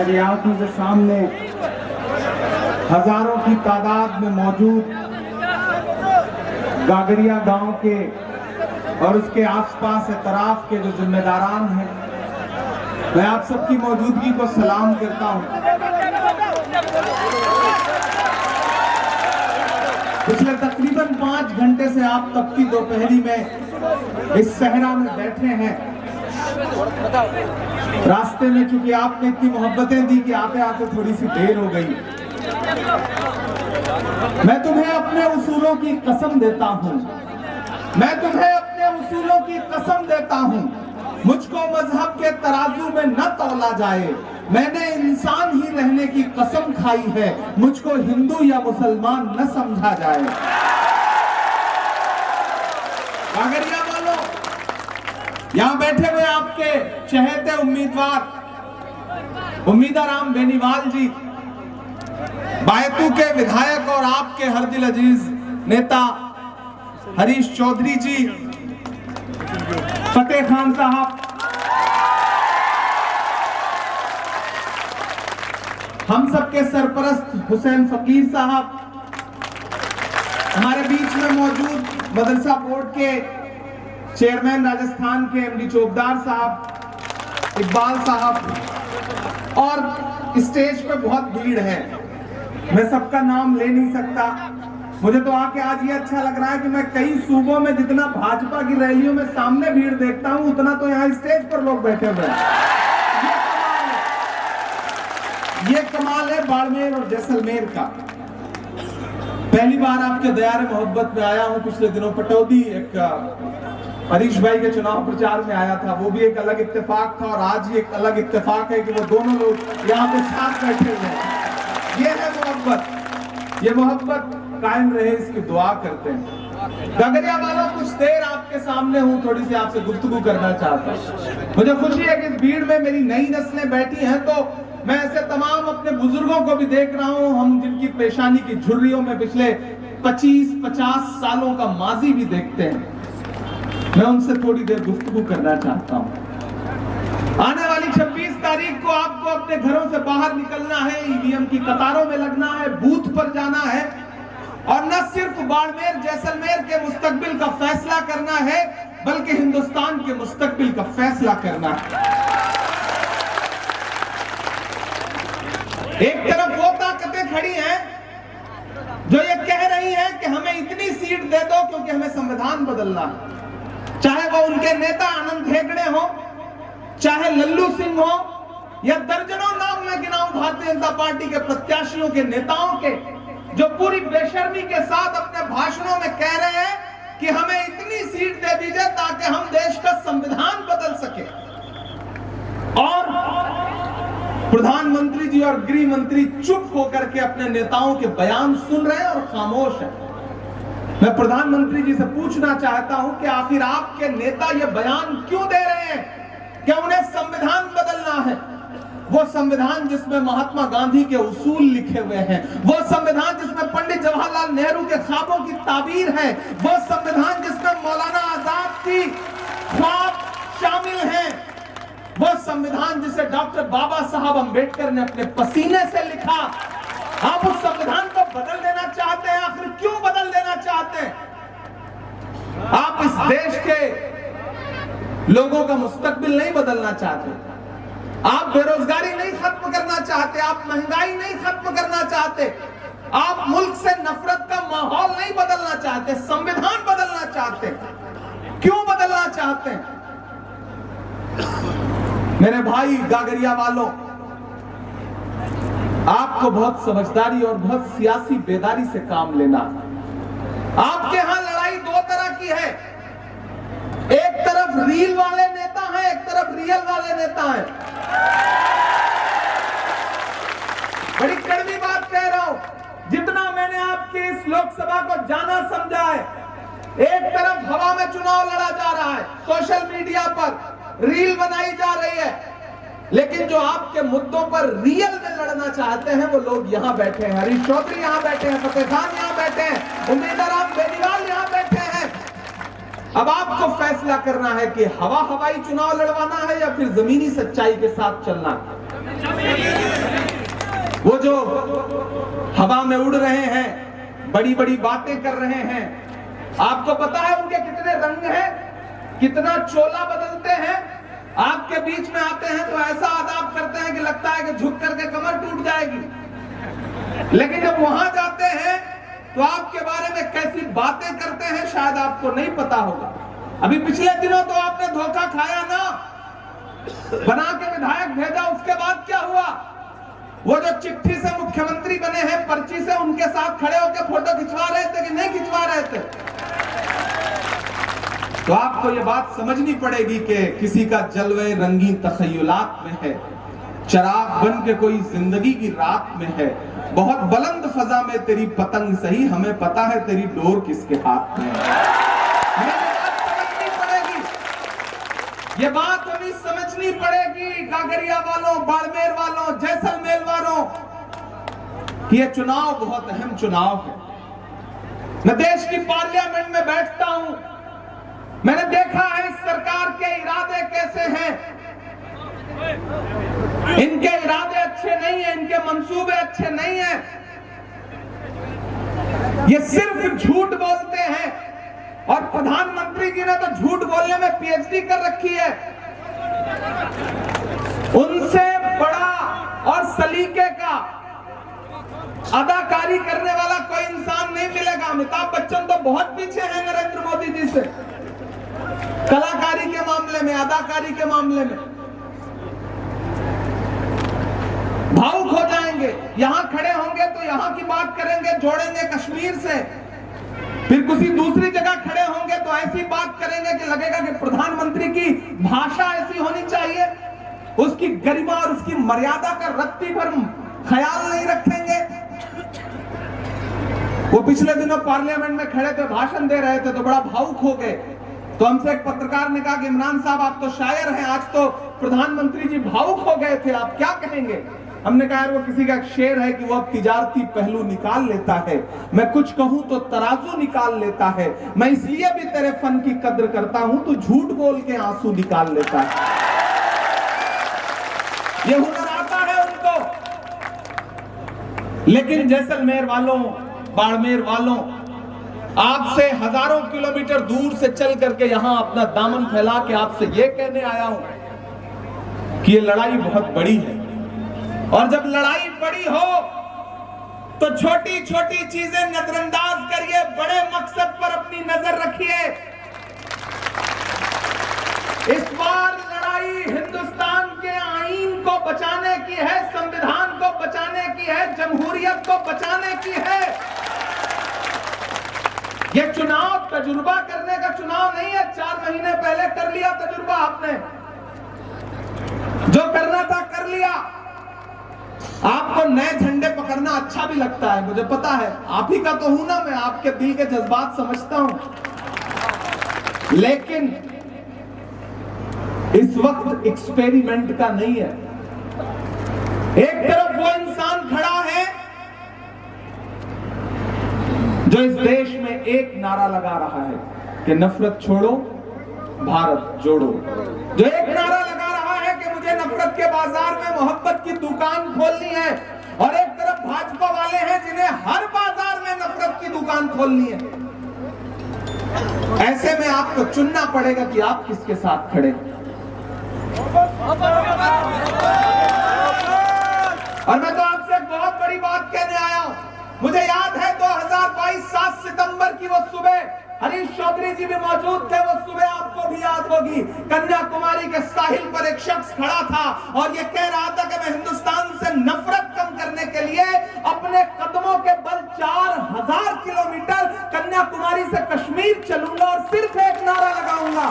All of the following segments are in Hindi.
मेरी आंखों के सामने हजारों की तादाद में मौजूद गागरिया गांव के और उसके आसपास एतराफ के जो जिम्मेदारान हैं, मैं आप सबकी मौजूदगी को सलाम करता हूं। पिछले तकरीबन 5 घंटे से आप तपती दोपहरी में इस सहरा में बैठे हैं। रास्ते में चूंकि आपने इतनी मोहब्बतें दी कि आते आते थोड़ी सी देर हो गई। मैं तुम्हें अपने उसूलों की कसम देता हूं, मैं तुम्हें अपने उसूलों की कसम देता हूं। मुझको मजहब के तराजू में न तौला जाए, मैंने इंसान ही रहने की कसम खाई है। मुझको हिंदू या मुसलमान न समझा जाए। गागरिया वालों, यहां बैठे हुए आपके चहेते उम्मीदवार उम्मीदाराम बेनीवाल जी, बायतू के विधायक और आपके हर दिल अजीज नेता हरीश चौधरी जी, फतेह खान साहब, हम सबके सरपरस्त हुसैन फकीर साहब, हमारे बीच में मौजूद मदरसा बोर्ड के चेयरमैन राजस्थान के एमडी चौबदार साहब, इकबाल साहब, और स्टेज पे बहुत भीड़ है, मैं सबका नाम ले नहीं सकता। मुझे तो आके आज ये अच्छा लग रहा है कि मैं कई सूबों में जितना भाजपा की रैलियों में सामने भीड़ देखता हूं, उतना तो यहाँ स्टेज पर लोग बैठे हुए हैं। ये कमाल है बाड़मेर और जैसलमेर का। पहली बार आपके दयारे मोहब्बत में आया हूं। पिछले दिनों पटौदी एक हरीश भाई के चुनाव प्रचार में आया था, वो भी एक अलग इत्तेफाक था, और आज ये एक अलग इत्तेफाक है कि वो दोनों लोग यहाँ पे साथ बैठे हुए हैं। ये है मोहब्बत, ये मोहब्बत कायम रहे, इसकी दुआ करते हैं। गागरिया वालों, कुछ देर आपके सामने हूं, थोड़ी सी आपसे गुफ्तगू करना चाहता हूं। मुझे खुशी है कि इस भीड़ में मेरी नई नस्लें बैठी हैं, तो मैं ऐसे तमाम अपने बुजुर्गों को भी देख रहा हूं, हम जिनकी पेशानी की झुर्रियों में पिछले 25-50 सालों का माजी भी देखते हैं। मैं उनसे थोड़ी देर गुफ्तगू करना चाहता हूं। आने वाली 26 तारीख को आपको अपने घरों से बाहर निकलना है, ईवीएम की कतारों में लगना है, बूथ पर जाना है, और न सिर्फ बाड़मेर जैसलमेर के मुस्तकबिल का फैसला करना है, बल्कि हिंदुस्तान के मुस्तकबिल का फैसला करना है। एक तरफ वो ताकतें खड़ी हैं जो ये कह रही हैं कि हमें इतनी सीट दे दो क्योंकि हमें संविधान बदलना है, चाहे वो उनके नेता आनंद हेगड़े हो, चाहे लल्लू सिंह हो, या दर्जनों नाम में गिनाऊं भारतीय जनता पार्टी के प्रत्याशियों के नेताओं के, जो पूरी बेशर्मी के साथ अपने भाषणों में कह रहे हैं कि हमें इतनी सीट दे दीजिए ताकि हम देश का संविधान बदल सके। और प्रधानमंत्री जी और गृह मंत्री चुप होकर के अपने नेताओं के बयान सुन रहे हैं और खामोश है। मैं प्रधानमंत्री जी से पूछना चाहता हूं कि आखिर आपके नेता ये बयान क्यों दे रहे हैं कि उन्हें संविधान बदलना है? वो संविधान जिसमें महात्मा गांधी के उसूल लिखे हुए हैं, वो संविधान जिसमें पंडित जवाहरलाल नेहरू के ख्वाबों की ताबीर है, वो संविधान जिसमें मौलाना आजाद की ख्वाब शामिल हैं, वो संविधान जिसे डॉक्टर बाबा साहब अंबेडकर ने अपने पसीने से लिखा। आप उस संविधान को बदल देना चाहते हैं। आखिर क्यों बदल देना चाहते हैं? आप इस देश के लोगों का मुस्तकबिल नहीं बदलना चाहते, आप बेरोजगारी नहीं खत्म करना चाहते, आप महंगाई नहीं खत्म करना चाहते, आप मुल्क से नफरत का माहौल नहीं बदलना चाहते, संविधान बदलना चाहते। क्यों बदलना चाहते हैं? मेरे भाई गागरिया वालों, आपको बहुत समझदारी और बहुत सियासी बेदारी से काम लेना। आपके यहां लड़ाई दो तरह की है, एक तरफ रील वाले नेता हैं, एक तरफ रियल वाले नेता हैं। बड़ी कड़वी बात कह रहा हूं, जितना मैंने आपके इस लोकसभा को जाना समझा है, एक तरफ हवा में चुनाव लड़ा जा रहा है, सोशल मीडिया पर रील बनाई जा रही है, लेकिन जो आपके मुद्दों पर रियल में लड़ना चाहते हैं वो लोग यहां बैठे हैं। हरीश चौधरी यहां बैठे हैं, फतेह खान यहां बैठे हैं, उम्मीदाराम बेनीवाल यहां बैठे हैं। अब आपको फैसला करना है कि हवाई चुनाव लड़वाना है या फिर जमीनी सच्चाई के साथ चलना है। वो जो हवा में उड़ रहे हैं, बड़ी बड़ी बातें कर रहे हैं, आपको पता है उनके कितने रंग हैं, कितना चोला बदलते हैं। आपके बीच में आते हैं तो ऐसा आदाब करते हैं कि लगता है कि झुक करके कमर टूट जाएगी, लेकिन जब वहां जाते हैं तो आपके बारे में कैसी बातें करते हैं शायद आपको नहीं पता होगा। अभी पिछले दिनों तो आपने धोखा खाया ना, बना के विधायक भेजा, उसके बाद क्या हुआ? वो जो चिट्ठी से मुख्यमंत्री बने हैं, पर्ची से, उनके साथ खड़े होकर फोटो खिंचवा रहे थे कि नहीं खिंचवा रहे थे? तो आपको ये बात समझनी पड़ेगी कि किसी का जलवे रंगीन तखय्युलात में है, चराग बन के कोई जिंदगी की रात में है। बहुत बुलंद फजा में तेरी पतंग सही, हमें पता है तेरी डोर किसके हाथ में है। हमें ये बात समझनी पड़ेगी, ये बात हमें समझनी पड़ेगी कागरिया वालों, बाड़मेर वालों, जैसलमेर वालों, कि ये चुनाव बहुत अहम चुनाव है। मैं देश की पार्लियामेंट में बैठता हूं, मैंने देखा है इस सरकार के इरादे कैसे हैं। इनके इरादे अच्छे नहीं है, इनके मंसूबे अच्छे नहीं है। ये सिर्फ झूठ बोलते हैं, और प्रधानमंत्री जी ने तो झूठ बोलने में पीएचडी कर रखी है। उनसे बड़ा और सलीके का अदाकारी करने वाला कोई इंसान नहीं मिलेगा। अमिताभ बच्चन तो बहुत पीछे हैं नरेंद्र मोदी जी से, कलाकारी के मामले में, अदाकारी के मामले में। भावुक हो जाएंगे, यहां खड़े होंगे तो यहां की बात करेंगे, जोड़ेंगे कश्मीर से, फिर किसी दूसरी जगह खड़े होंगे तो ऐसी बात करेंगे कि लगेगा कि प्रधानमंत्री की भाषा ऐसी होनी चाहिए, उसकी गरिमा और उसकी मर्यादा का रत्ती भर ख्याल नहीं रखेंगे। वो पिछले दिनों पार्लियामेंट में खड़े थे, भाषण दे रहे थे, तो बड़ा भावुक हो गए। तो हमसे एक पत्रकार ने कहा कि इमरान साहब आप तो शायर हैं, आज तो प्रधानमंत्री जी भावुक हो गए थे, आप क्या कहेंगे? हमने कहा वो किसी का शेर है कि वो अब तिजारती पहलू निकाल लेता है, मैं कुछ कहूं तो तराजू निकाल लेता है, मैं इसलिए भी तेरे फन की कद्र करता हूं, तो झूठ बोल के आंसू निकाल लेता है। ये हुनर आता है उनको। लेकिन जैसलमेर वालों, बाड़मेर वालों, आपसे हजारों किलोमीटर दूर से चल करके यहां अपना दामन फैला के आपसे ये कहने आया हूं कि ये लड़ाई बहुत बड़ी है, और जब लड़ाई बड़ी हो तो छोटी छोटी चीजें नजरअंदाज करिए, बड़े मकसद पर अपनी नजर रखिए। इस बार लड़ाई हिंदुस्तान के आईन को बचाने की है, संविधान को बचाने की है, जमहूरियत को बचाने की है। यह चुनाव तजुर्बा करने का चुनाव नहीं है। 4 महीने पहले कर लिया तजुर्बा आपने, जो करना था कर लिया। आपको नए झंडे पकड़ना अच्छा भी लगता है, मुझे पता है, आप ही का तो हूं ना मैं, आपके दिल के जज्बात समझता हूं। लेकिन इस वक्त एक्सपेरिमेंट का नहीं है। एक तरफ वो इंसान खड़ा है जो इस देश में एक नारा लगा रहा है कि नफरत छोड़ो, भारत जोड़ो। जो एक नारा लगा रहा है कि मुझे नफरत के बाजार में मोहब्बत की दुकान खोलनी है, और एक तरफ भाजपा वाले हैं जिन्हें हर बाजार में नफरत की दुकान खोलनी है। ऐसे में आपको चुनना पड़ेगा कि आप किसके साथ खड़े। और मैं तो आपसे एक बहुत बड़ी बात कहने आया हूं। मुझे याद है 2022 7 सितंबर की वो सुबह, हरीश चौधरी जी भी मौजूद थे, वो सुबह आपको भी याद होगी। कन्याकुमारी के साहिल पर एक शख्स खड़ा था और ये कह रहा था कि मैं हिंदुस्तान से नफरत कम करने के लिए अपने कदमों के बल 4000 किलोमीटर कन्याकुमारी से कश्मीर चलूंगा और सिर्फ एक नारा लगाऊंगा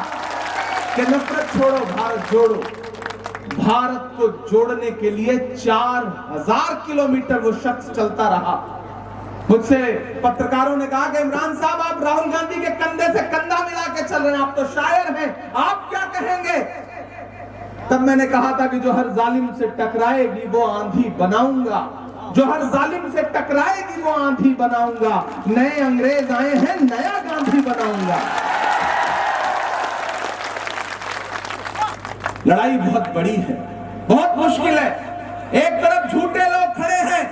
कि नफरत छोड़ो, भारत जोड़ो। भारत को जोड़ने के लिए 4000 किलोमीटर वो शख्स चलता रहा। मुझसे पत्रकारों ने कहा कि इमरान साहब आप राहुल गांधी के कंधे से कंधा मिला के चल रहे हैं, आप तो शायर हैं, आप क्या कहेंगे? तब मैंने कहा था कि जो हर जालिम से टकराएगी वो आंधी बनाऊंगा, जो हर जालिम से टकराएगी वो आंधी बनाऊंगा। नए अंग्रेज आए हैं, नया गांधी बनाऊंगा। लड़ाई बहुत बड़ी है, बहुत मुश्किल है। एक तरफ झूठे लोग खड़े हैं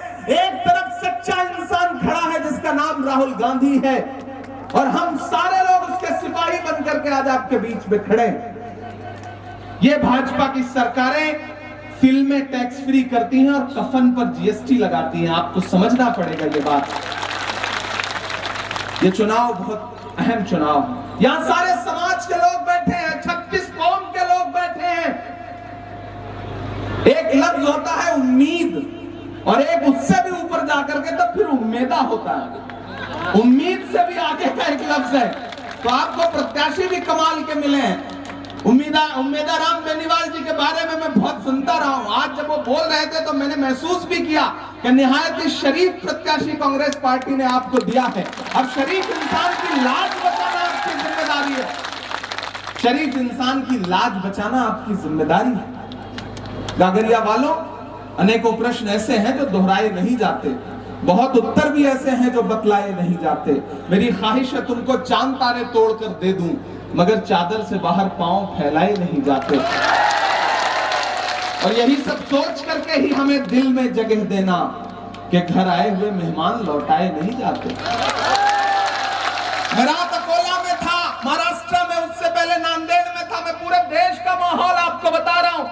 नाम राहुल गांधी है और हम सारे लोग उसके सिपाही बनकर के आज आपके बीच में खड़े हैं। ये भाजपा की सरकारें फिल्में टैक्स फ्री करती हैं और कफन पर जीएसटी लगाती हैं। आपको समझना पड़ेगा ये बात। ये चुनाव बहुत अहम चुनाव है। यहां सारे समाज के लोग बैठे हैं, 36 कौम के लोग बैठे हैं। एक लफ्ज होता है उम्मीद और एक उससे भी ऊपर जाकर के तब फिर उम्मीदा होता है। उम्मीद से भी आगे का एक लफ्ज है। तो आपको प्रत्याशी भी कमाल के मिले हैं। उम्मीदा राम बेनीवाल जी के बारे में मैं बहुत सुनता रहा हूं। आज जब वो बोल रहे थे तो मैंने महसूस भी किया कि निहायत ही शरीफ प्रत्याशी कांग्रेस पार्टी ने आपको दिया है। अब शरीफ इंसान की लाज बचाना आपकी जिम्मेदारी है। शरीफ इंसान की लाज बचाना आपकी जिम्मेदारी है। गागरिया वालों, अनेकों प्रश्न ऐसे हैं जो दोहराए नहीं जाते, बहुत उत्तर भी ऐसे हैं जो बतलाए नहीं जाते। मेरी ख्वाहिश है तुमको चांद तारे तोड़कर दे दूं, मगर चादर से बाहर पांव फैलाए नहीं जाते। और यही सब सोच करके ही हमें दिल में जगह देना कि घर आए हुए मेहमान लौटाए नहीं जाते। मैं रात अकोला में था, महाराष्ट्र में, उससे पहले नांदेड़ में था। मैं पूरे देश का माहौल आपको बता रहा हूं।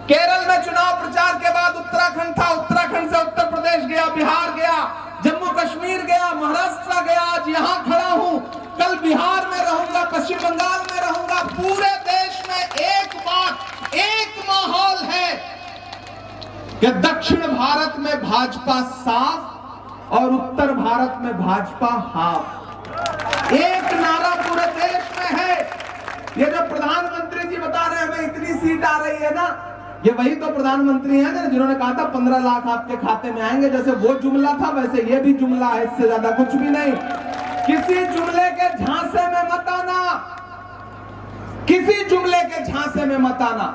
केरल में चुनाव प्रचार के बाद उत्तराखंड था, उत्तराखंड से उत्तर प्रदेश गया, बिहार गया, जम्मू कश्मीर गया, महाराष्ट्र गया, आज यहां खड़ा हूं। कल बिहार में रहूंगा, पश्चिम बंगाल में रहूंगा। पूरे देश में एक बात, एक माहौल है कि दक्षिण भारत में भाजपा साफ और उत्तर भारत में भाजपा हाफ। एक नारा पूरे देश में है। ये जो प्रधानमंत्री जी बता रहे हैं हमें इतनी सीट आ रही है ना, ये वही तो प्रधानमंत्री हैं जिन्होंने कहा था 15 लाख आपके खाते में आएंगे। जैसे वो जुमला था वैसे ये भी जुमला है, इससे ज्यादा कुछ भी नहीं। किसी जुमले के झांसे में मत आना, किसी जुमले के झांसे में मत आना।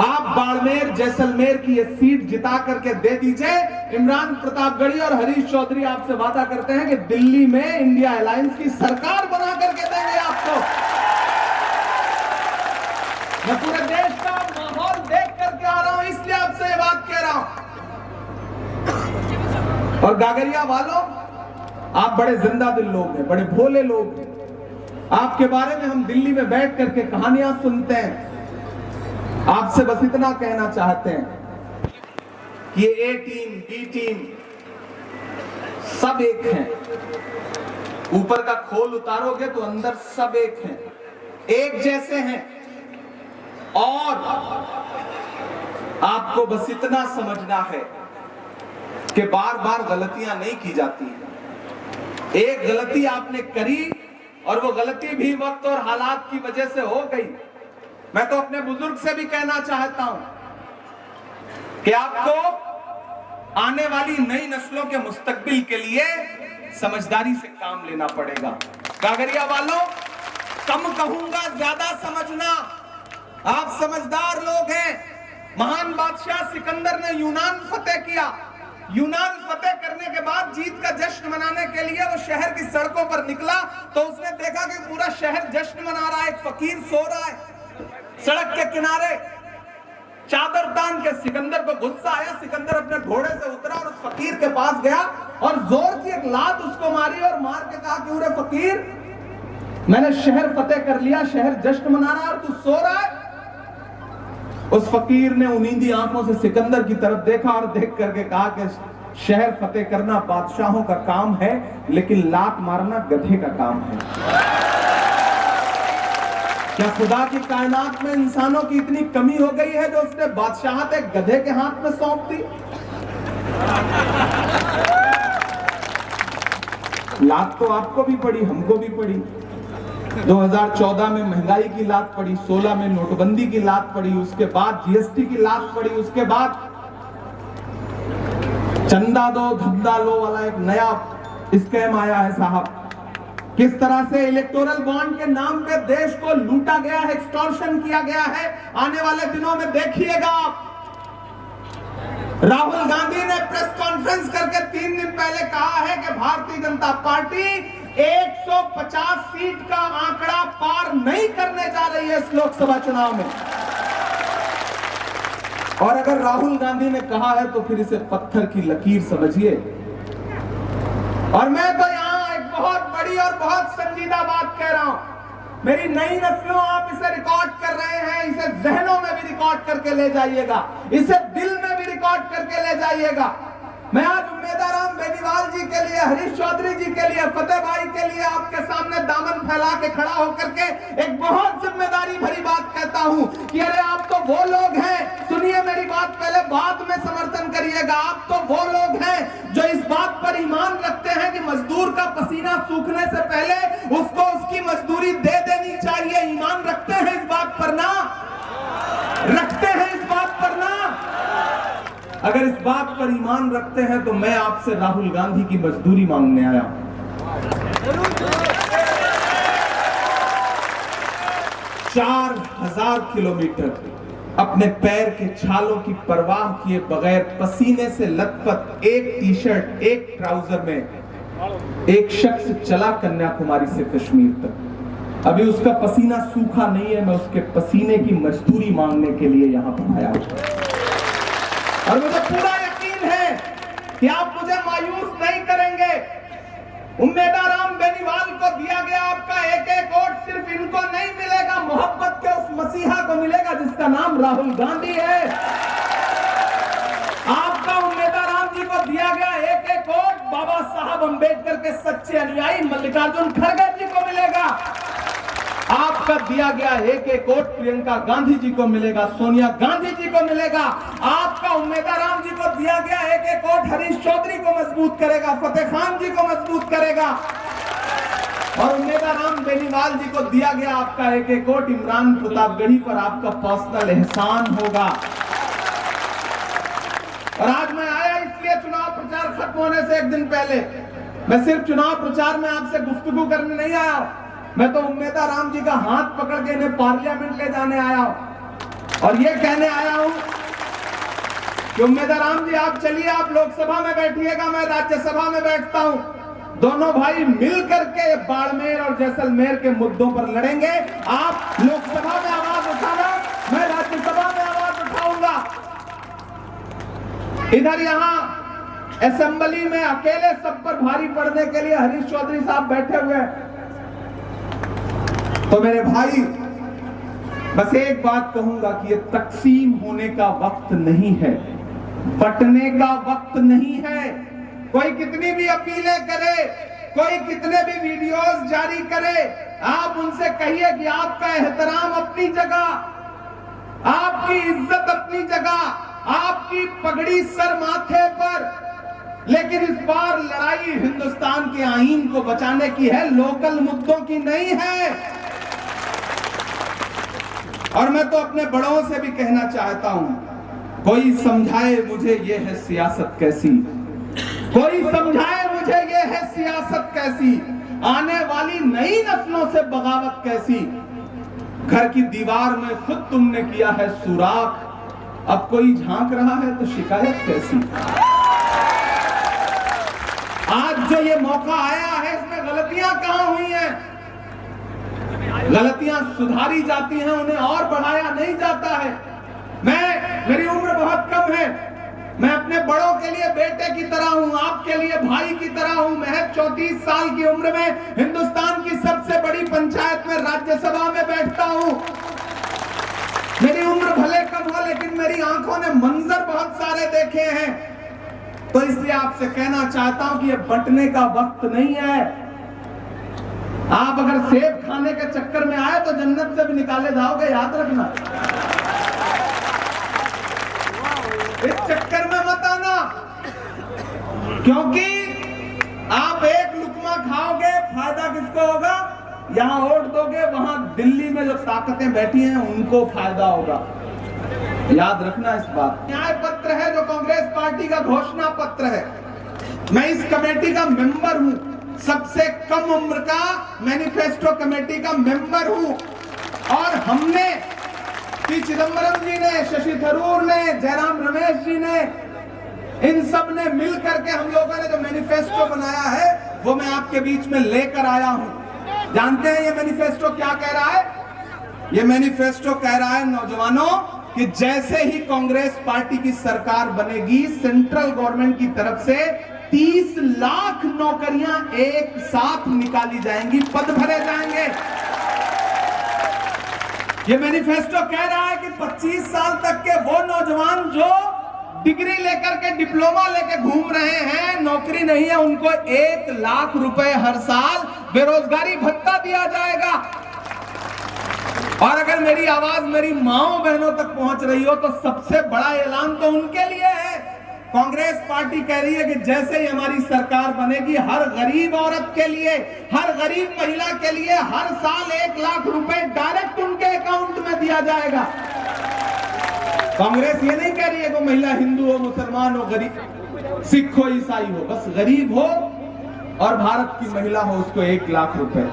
आप बाड़मेर जैसलमेर की ये सीट जिता करके दे दीजिए। इमरान प्रतापगढ़ी और हरीश चौधरी आपसे वादा करते हैं कि दिल्ली में इंडिया अलायंस की सरकार बना करके देंगे आपको। मैं पूरे देश का माहौल देख करके आ रहा हूं, इसलिए आपसे ये बात कह रहा हूं। और गागरिया वालों, आप बड़े जिंदा दिल लोग हैं, बड़े भोले लोग हैं। आपके बारे में हम दिल्ली में बैठ करके कहानियां सुनते हैं। आपसे बस इतना कहना चाहते हैं कि ये ए टीम, बी टीम सब एक हैं। ऊपर का खोल उतारोगे तो अंदर सब एक हैं, एक जैसे हैं। और आपको बस इतना समझना है कि बार बार गलतियां नहीं की जाती। एक गलती आपने करी और वो गलती भी वक्त और हालात की वजह से हो गई। मैं तो अपने बुजुर्ग से भी कहना चाहता हूं कि आपको आने वाली नई नस्लों के मुस्तकबिल के लिए समझदारी से काम लेना पड़ेगा। गागरिया वालों, कम कहूंगा, ज्यादा समझना। आप समझदार लोग हैं। महान बादशाह सिकंदर ने यूनान फतेह किया। यूनान फतेह करने के बाद जीत का जश्न मनाने के लिए वो शहर की सड़कों पर निकला तो उसने देखा कि पूरा शहर जश्न मना रहा है। एक फकीर सो रहा है सड़क के किनारे, चादर तान के। सिकंदर को गुस्सा आया। सिकंदर अपने घोड़े से उतरा और उस फकीर के पास गया और जोर की एक लात उसको मारी और मार के कहा कि अरे फकीर, मैंने शहर फतेह कर लिया, शहर जश्न मना रहा है और तू सो रहा है। उस फकीर ने उनींदी आंखों से सिकंदर की तरफ देखा और देख करके कहा कि शहर फतेह करना बादशाहों का काम है, लेकिन लात मारना गधे का काम है। क्या खुदा की कायनात में इंसानों की इतनी कमी हो गई है जो उसने बादशाहत एक गधे के हाथ में सौंप दी? लात तो आपको भी पड़ी, हमको भी पड़ी। 2014 में महंगाई की लात पड़ी, 16 में नोटबंदी की लात पड़ी, उसके बाद जीएसटी की लात पड़ी, उसके बाद चंदा दो धंधा लो वाला एक नया स्कैम आया है साहब। किस तरह से इलेक्टोरल बॉन्ड के नाम पे देश को लूटा गया है, एक्सटॉर्शन किया गया है। आने वाले दिनों में देखिएगा आप। राहुल गांधी ने प्रेस कॉन्फ्रेंस करके 3 दिन पहले कहा है कि भारतीय जनता पार्टी 150 सीट का आंकड़ा पार नहीं करने जा रही है इस लोकसभा चुनाव में। और अगर राहुल गांधी ने कहा है तो फिर इसे पत्थर की लकीर समझिए। और मैं तो यहाँ एक बहुत बड़ी और बहुत संजीदा बात कह रहा हूं, मेरी नई नस्लों, आप इसे रिकॉर्ड कर रहे हैं, इसे जहनों में भी रिकॉर्ड करके ले जाइएगा, इसे दिल में भी रिकॉर्ड करके ले जाइएगा। मैं आज उम्मेदाराम बेनीवाल जी के लिए, हरीश चौधरी जी के लिए, फतेह भाई के लिए आपके सामने दामन फैला के खड़ा होकर के एक बहुत जिम्मेदारी भरी बात कहता हूं कि अरे आप तो वो लोग हैं, सुनिए मेरी बात, पहले बात में समर्थन करिएगा, आप तो वो लोग हैं जो इस बात पर ईमान रखते हैं कि मजदूर का पसीना सूखने से पहले उसको उसकी मजदूरी दे देनी चाहिए। ईमान रखते हैं इस बात पर ना? रखते हैं इस बात पर ना? अगर इस बात पर ईमान रखते हैं तो मैं आपसे राहुल गांधी की मजदूरी मांगने आया हूं। 4000 किलोमीटर अपने पैर के छालों की परवाह किए बगैर, पसीने से लथपथ एक टी शर्ट, एक ट्राउजर में एक शख्स चला कन्याकुमारी से कश्मीर तक। अभी उसका पसीना सूखा नहीं है, मैं उसके पसीने की मजदूरी मांगने के लिए यहां पर आया हूं। और मुझे पूरा यकीन है कि आप मुझे मायूस नहीं करेंगे। उम्मेदाराम बेनीवाल को दिया गया आपका एक एक वोट सिर्फ इनको नहीं मिलेगा, मोहब्बत के उस मसीहा को मिलेगा जिसका नाम राहुल गांधी है। आपका उम्मेदाराम जी को दिया गया एक एक वोट बाबा साहब अंबेडकर के सच्चे अनुयायी मल्लिकार्जुन खड़गे जी को मिलेगा। आपका दिया गया एक एक वोट प्रियंका गांधी जी को मिलेगा, सोनिया गांधी जी को मिलेगा। आपका उम्मेदाराम जी को दिया गया एक एक वोट हरीश चौधरी को मजबूत करेगा, फतेह खान जी को मजबूत करेगा। और उम्मेदाराम बेनीवाल जी को दिया गया आपका एक एक वोट इमरान प्रतापगढ़ी पर आपका पर्सनल एहसान होगा। और आज मैं आया इसलिए, चुनाव प्रचार खत्म होने से एक दिन पहले, मैं सिर्फ चुनाव प्रचार में आपसे गुफ्तगू करने नहीं आया, मैं तो उम्मेदाराम जी का हाथ पकड़ के इन्हें पार्लियामेंट ले जाने आया हूं। और ये कहने आया हूं कि उम्मेदाराम जी आप चलिए, आप लोकसभा में बैठिएगा, मैं राज्यसभा में बैठता हूं, दोनों भाई मिल करके बाड़मेर और जैसलमेर के मुद्दों पर लड़ेंगे। आप लोकसभा में आवाज उठाना, मैं राज्यसभा में आवाज उठाऊंगा। इधर यहां असेंबली में अकेले सब पर भारी पड़ने के लिए हरीश चौधरी साहब बैठे हुए हैं। तो मेरे भाई, बस एक बात कहूंगा कि ये तकसीम होने का वक्त नहीं है, बंटने का वक्त नहीं है। कोई कितनी भी अपीलें करे, कोई कितने भी वीडियोस जारी करे, आप उनसे कहिए कि आपका एहतराम अपनी जगह, आपकी इज्जत अपनी जगह, आपकी पगड़ी सर माथे पर, लेकिन इस बार लड़ाई हिंदुस्तान के आईन को बचाने की है, लोकल मुद्दों की नहीं है। और मैं तो अपने बड़ों से भी कहना चाहता हूं, कोई समझाए मुझे ये है सियासत कैसी, कोई समझाए मुझे ये है सियासत कैसी, आने वाली नई नस्लों से बगावत कैसी। घर की दीवार में खुद तुमने किया है सुराख, अब कोई झांक रहा है तो शिकायत कैसी। आज जो ये मौका आया है, इसमें गलतियां कहां हुई हैं? गलतियां सुधारी जाती हैं, उन्हें और बढ़ाया नहीं जाता है। मेरी उम्र बहुत कम है, मैं अपने बड़ों के लिए बेटे की तरह हूं, आपके लिए भाई की तरह हूं। महज 34 साल की उम्र में हिंदुस्तान की सबसे बड़ी पंचायत में राज्यसभा में बैठता हूं। मेरी उम्र भले कम हो, लेकिन मेरी आंखों ने मंजर बहुत सारे देखे हैं। तो इसलिए आपसे कहना चाहता हूं कि ये बंटने का वक्त नहीं है। आप अगर सेब खाने के चक्कर में आए तो जन्नत से भी निकाले जाओगे, याद रखना। इस चक्कर में मत आना, क्योंकि आप एक लुकमा खाओगे, फायदा किसको होगा? यहां वोट दोगे, वहां दिल्ली में जो ताकतें बैठी हैं उनको फायदा होगा। याद रखना इस बात। न्याय पत्र है जो कांग्रेस पार्टी का घोषणा पत्र है। मैं इस कमेटी का मेंबर हूं, सबसे कम उम्र का मैनिफेस्टो कमेटी का मेंबर हूं। और हमने, पी चिदंबरम जी ने, शशि थरूर ने, जयराम रमेश जी ने, इन सब ने मिल करके हम लोगों ने जो मैनिफेस्टो बनाया है वो मैं आपके बीच में लेकर आया हूं। जानते हैं ये मैनिफेस्टो क्या कह रहा है? ये मैनिफेस्टो कह रहा है नौजवानों कि जैसे ही कांग्रेस पार्टी की सरकार बनेगी, सेंट्रल गवर्नमेंट की तरफ से 30 लाख नौकरियां एक साथ निकाली जाएंगी, पद भरे जाएंगे। ये मैनिफेस्टो कह रहा है कि 25 साल तक के वो नौजवान जो डिग्री लेकर के डिप्लोमा लेके घूम रहे हैं, नौकरी नहीं है, उनको 1 लाख रुपए हर साल बेरोजगारी भत्ता दिया जाएगा। और अगर मेरी आवाज मेरी माओ बहनों तक पहुंच रही हो तो सबसे बड़ा ऐलान तो उनके लिए है। कांग्रेस पार्टी कह रही है कि जैसे ही हमारी सरकार बनेगी, हर गरीब औरत के लिए, हर गरीब महिला के लिए हर साल 1 लाख रुपए डायरेक्ट उनके अकाउंट में दिया जाएगा। कांग्रेस ये नहीं कह रही है कि महिला हिंदू हो, मुसलमान हो, गरीब सिख हो, ईसाई हो, बस गरीब हो और भारत की महिला हो, उसको 1 लाख रुपए।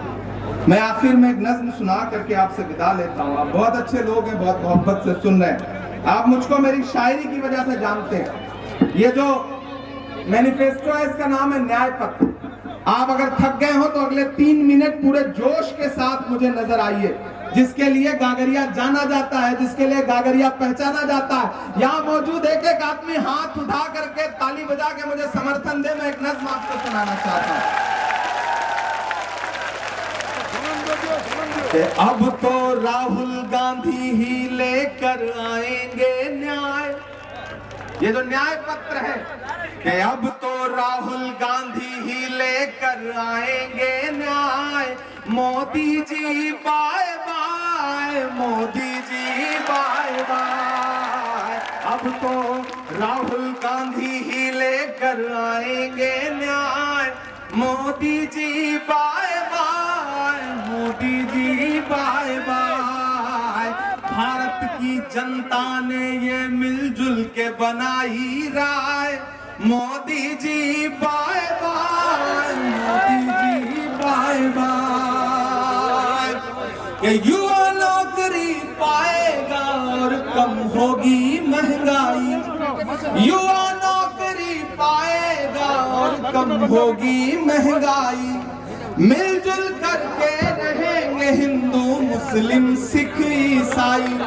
मैं आखिर में एक नज्म सुना करके आपसे विदा लेता हूं। आप बहुत अच्छे लोग हैं, बहुत मोहब्बत से सुन रहे हैं। आप मुझको मेरी शायरी की वजह से जानते हैं। ये जो मैनिफेस्टो है इसका नाम है न्याय पत्र। आप अगर थक गए हो तो अगले 3 मिनट पूरे जोश के साथ मुझे नजर आइए। जिसके लिए गागरिया जाना जाता है, जिसके लिए गागरिया पहचाना जाता है, यहाँ मौजूद एक आदमी हाथ उठा करके ताली बजा के मुझे समर्थन दे। मैं एक नज्म आपको सुनाना चाहता हूँ। अब तो राहुल गांधी ही लेकर आएंगे न्याय। ये जो न्याय पत्र है कि अब तो राहुल गांधी ही लेकर आएंगे न्याय। Modi ji bye bye, Modi ji bye bye. अब तो राहुल गांधी ही लेकर आएंगे न्याय। Modi ji bye bye, Modi ji bye bye. Bharat की जनता ने ये मिलजुल के बनाई राय। Modi ji bye bye, Modi ji bye bye. कि युवा नौकरी पाएगा और कम होगी महंगाई। युवा नौकरी पाएगा और कम होगी महंगाई। मिलजुल करके रहेंगे हिंदू मुस्लिम सिख ईसाई।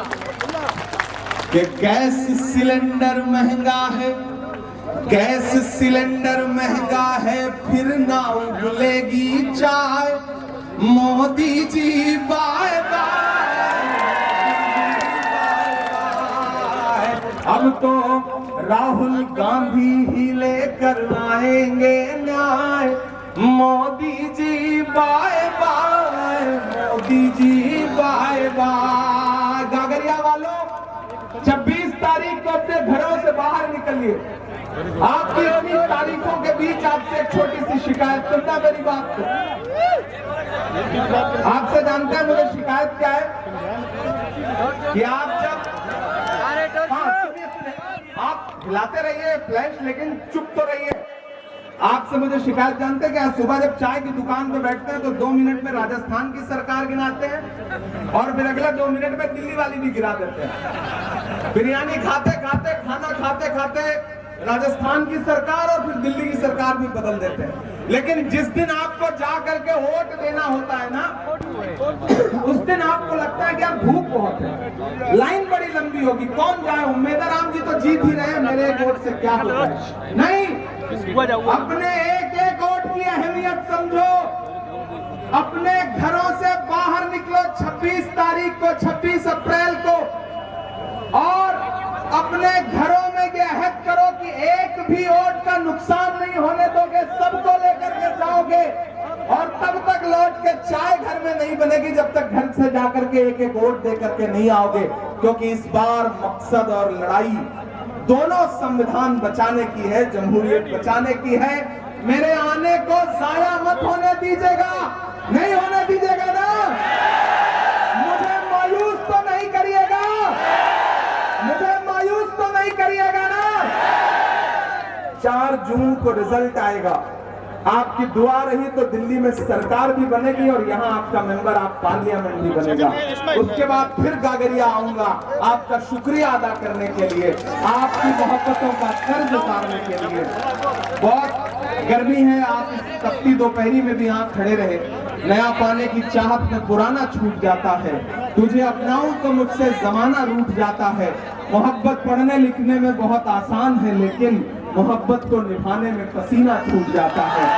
कि गैस सिलेंडर महंगा है, गैस सिलेंडर महंगा है, फिर ना उबलेगी चाय। मोदी जी बाय बाय, अब तो राहुल गांधी ही लेकर आएंगे न्याय। Modi ji bye bye, Modi ji bye bye. गागरिया वालों, 26 तारीख को अपने घरों से बाहर निकलिए। आपकी इतनी तारीखों के बीच आपसे एक छोटी सी शिकायत, सुनना मेरी बात को। आपसे जानते हैं मुझे शिकायत क्या है कि आप जब आप हिलाते रहिए फ्लैश, लेकिन चुप तो रहिए। आपसे मुझे शिकायत जानते हैं कि आज सुबह जब चाय की दुकान पे बैठते हैं तो 2 मिनट में राजस्थान की सरकार गिनाते हैं और फिर अगले 2 मिनट में दिल्ली वाली भी गिरा देते हैं। बिरयानी खाते खाते, खाना खाते खाते राजस्थान की सरकार और फिर दिल्ली की सरकार भी बदल देते हैं। लेकिन जिस दिन आपको जा करके वोट देना होता है ना, उस दिन आपको लगता है कि यार भूख बहुत है, लाइन बड़ी लंबी होगी, कौन जाए, उम्मेदराम जी तो जीत ही रहे हैं, मेरे एक वोट से क्या होता है। नहीं, अपने एक एक वोट की अहमियत समझो। अपने घरों से बाहर निकलो 26 तारीख को, 26 अप्रैल को, और अपने घरों में ये अहद करो कि एक भी वोट का नुकसान नहीं होने दोगे, सबको लेकर के जाओगे। और तब तक लौट के चाय घर में नहीं बनेगी जब तक घर से जाकर के एक एक वोट दे करके नहीं आओगे। क्योंकि इस बार मकसद और लड़ाई दोनों संविधान बचाने की है, जमहूरियत बचाने की है। मेरे आने को जाया मत होने दीजिएगा, नहीं होने दीजिएगा ना। मुझे मायूस तो नहीं करिएगा, मुझे मायूस तो नहीं करिएगा ना। 4 जून को रिजल्ट आएगा। आपकी दुआ रही तो दिल्ली में सरकार भी बनेगी और यहाँ आपका मेंबर आप पार्लियामेंट भी बनेगा। उसके बाद फिर गागरिया आऊंगा आपका शुक्रिया अदा करने के लिए, आपकी मोहब्बतों का कर्ज उतारने के लिए। बहुत गर्मी है, आप इस तपती दोपहरी में भी यहाँ खड़े रहे। नया पाने की चाहत में पुराना छूट जाता है। तुझे अपनाऊं तो मुझसे जमाना रूठ जाता है। मोहब्बत पढ़ने लिखने में बहुत आसान है, लेकिन मोहब्बत को निभाने में पसीना छूट जाता है।